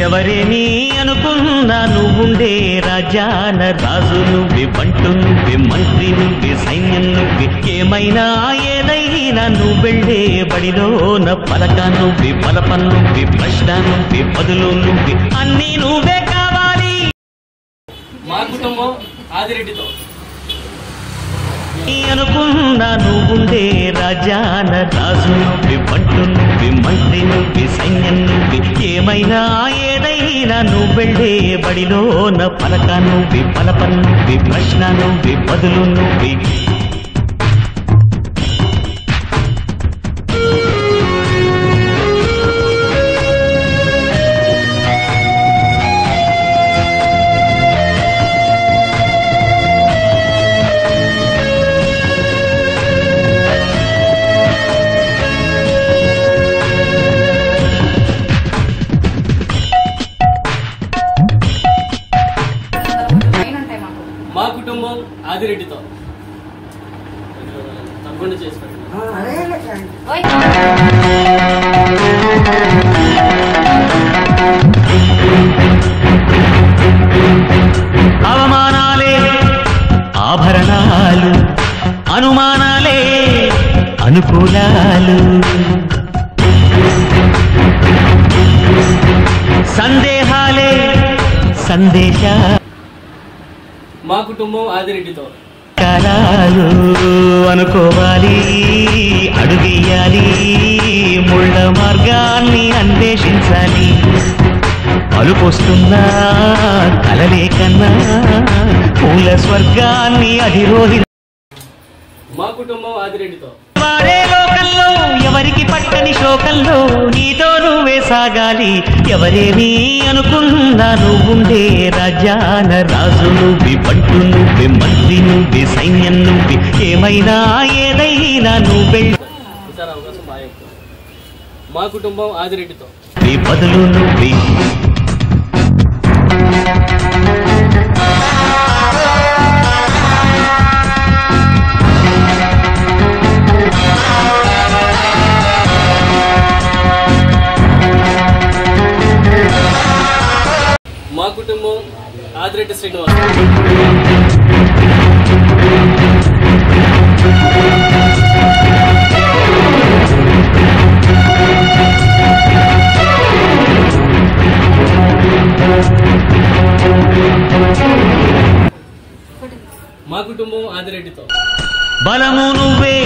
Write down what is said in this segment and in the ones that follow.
ఎవరేని అనుకున్నా నువ్వుండే రాజాన రాజు నువ్వే, బంటు నువ్వే, మంత్రి నువ్వే, సైన్యం నువ్వే, ఏమైనా ఏదైనా నువ్వు వెళ్ళే బడిలోన పలక నువ్వే, పలపం నువ్వే, ప్రశ్న నువ్వే, బదులు నువ్వే, అన్నీ నువ్వే కావాలి. మా కుటుంబం ఆదిరెడ్డితో అనుకున్నా నువ్వుండే రాజాన రాజు నువ్వే, బంటు నువ్వే, మంత్రి నువ్వే, సైన్యం నువ్వే, ఏమైనా ఏదైనా నువ్వు వెళ్ళే బడిలోన పలక నువ్వే, పలపం నువ్వే, ప్రశ్న నువ్వే, బదులు నువ్వే. మా కుటుంబం ఆదిరెడ్డితో తప్పకుండా చేస్తారు. అవమానాలే ఆభరణాలు, అనుమానాలే అనుకూలాలు, సందేహాలే సందేశాలు, మా కుటుంబం ఆదిరెడ్డితో కరాలు అనుకోవాలి, అడుగేయాలి, ముళ్ళ మార్గాన్ని అన్వేషించాలి, అలుపొస్తున్నా కలలే కన్నా పూల స్వర్గాన్ని అధిరోహి. మా కుటుంబం ఆదిరెడ్డితో వాడే లోకంలో ఎవరికి పట్టని శోకంలో నీతో నువ్వే సాగాలి. ఎవరేమి అనుకున్నా నువ్వుండే రాజాన రాజు నువ్వే, బంటు నువ్వే, మంత్రి నువ్వే, సైన్యం నువ్వే, ఏమైనా ఏదైనా నువ్వు వెళ్ళి అవకాశం బాగా ఎక్కువ. మా కుటుంబం ఆదిరెడ్డితో బదులు నువ్వే. మా కుటుంబం ఆదిరెడ్డి శ్రీనివాస్ మా కుటుంబం ఆదిరెడ్డితో బలము నువ్వే,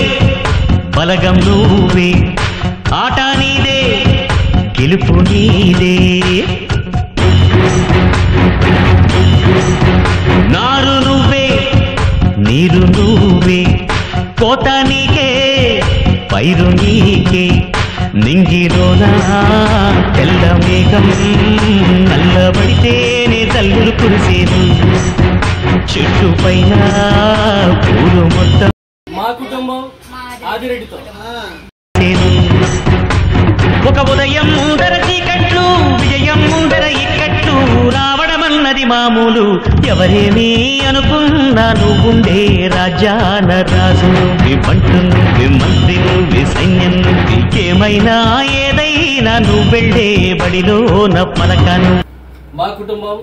బలగం నువ్వే, ఆట నీదే, గెలుపు నీదే, నారు నువ్వే, నీరు నువ్వే, కోత నీకే, పైరు నీకే, నింగిలోనా తెల్ల మేఘం నల్లబడితేనే తల్లులు కురిసేను, చెట్టు పైన పూలు మొత్తం. మా కుటుంబం ఆదిరెడ్డితో ఒక ఉదయం ముందర చీకట్లు, విజయం ముందర ఇక్కట్లు, రావడమన్నది మామూలు. ఎవరేమి అనుకున్నా నువ్వుండే రాజాన రాజు నువ్వే, బంటు నువ్వే, మంత్రి నువ్వే, సైన్యం నువ్వే, ఏమైనా ఏదైనా నువ్వు వెళ్ళే బడిలోన పలకను. మా కుటుంబం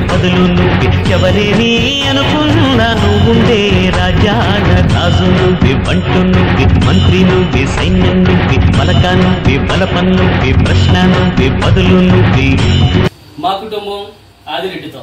బదులు నువ్వే. ఎవరేమి అనుకున్నా నువ్వుండే రాజాన రాజు నువ్వే, బంటు నువ్వే, మంత్రి నువ్వే, సైన్యం నువ్వే, పలక నువ్వే, బలపం నువ్వే, ప్రశ్న నువ్వే, బదులు నువ్వే. మా కుటుంబం ఆదిరెడ్డితో